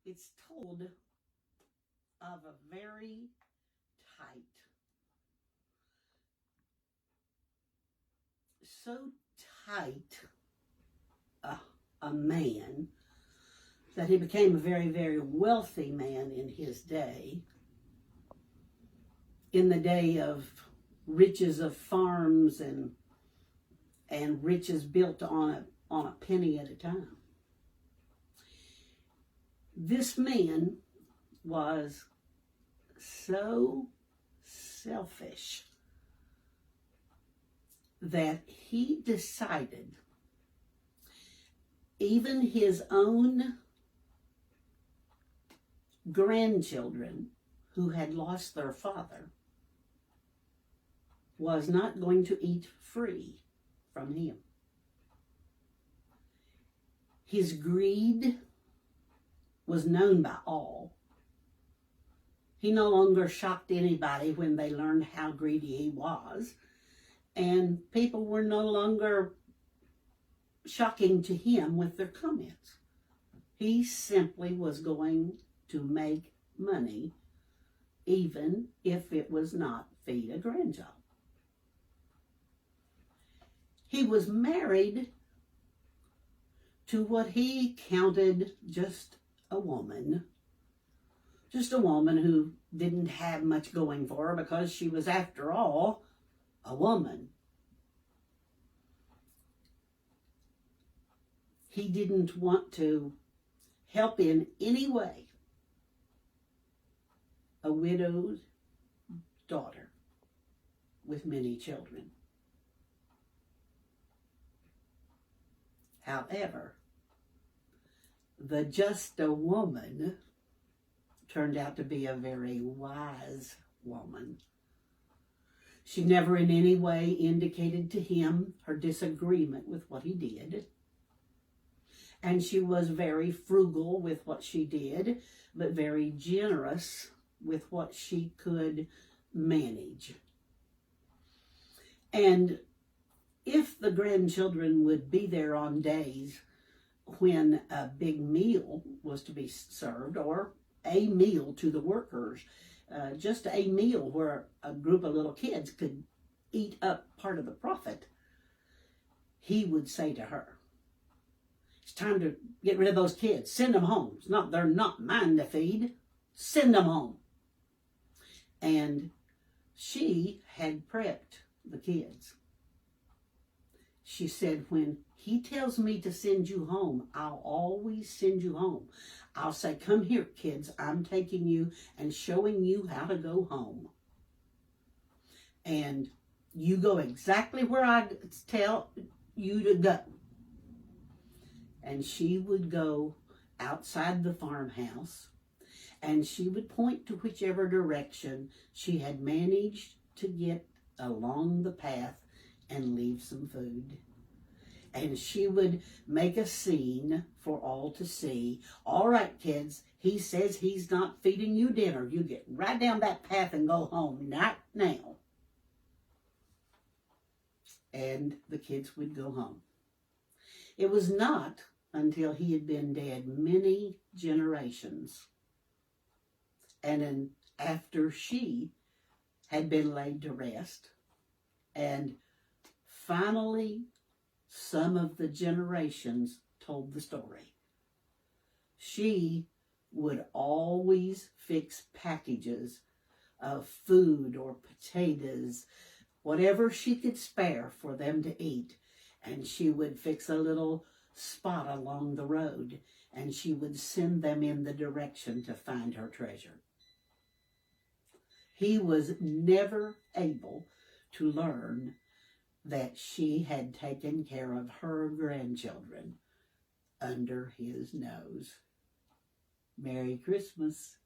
It's told of a very tight, so tight a man that he became a very, very wealthy man in his day, in the day of riches of farms and riches built on a penny at a time. This man was so selfish that he decided even his own grandchildren who had lost their father was not going to eat free from him. His greed was known by all. He no longer shocked anybody when they learned how greedy he was, and people were no longer shocking to him with their comments. He simply was going to make money, even if it was not feed a grandchild. He was married to what he counted just a woman who didn't have much going for her because she was, after all, a woman. He didn't want to help in any way a widowed daughter with many children. However, the just a woman turned out to be a very wise woman. She never in any way indicated to him her disagreement with what he did. And she was very frugal with what she did, but very generous with what she could manage. And if the grandchildren would be there on days when a big meal was to be served, or a meal to the workers, just a meal where a group of little kids could eat up part of the profit, he would say to her, "It's time to get rid of those kids. Send them home. They're not mine to feed. Send them home." And she had prepped the kids. She said, "When he tells me to send you home, I'll always send you home. I'll say, 'Come here, kids. I'm taking you and showing you how to go home. And you go exactly where I tell you to go.'" And she would go outside the farmhouse, and she would point to whichever direction she had managed to get along the path and leave some food. And she would make a scene for all to see. "All right, kids, he says he's not feeding you dinner. You get right down that path and go home right now." And the kids would go home. It was not until he had been dead many generations, and then after she had been laid to rest, and finally some of the generations told the story, she would always fix packages of food or potatoes, whatever she could spare for them to eat, and she would fix a little spot along the road, and she would send them in the direction to find her treasure. He was never able to learn that she had taken care of her grandchildren under his nose. Merry Christmas.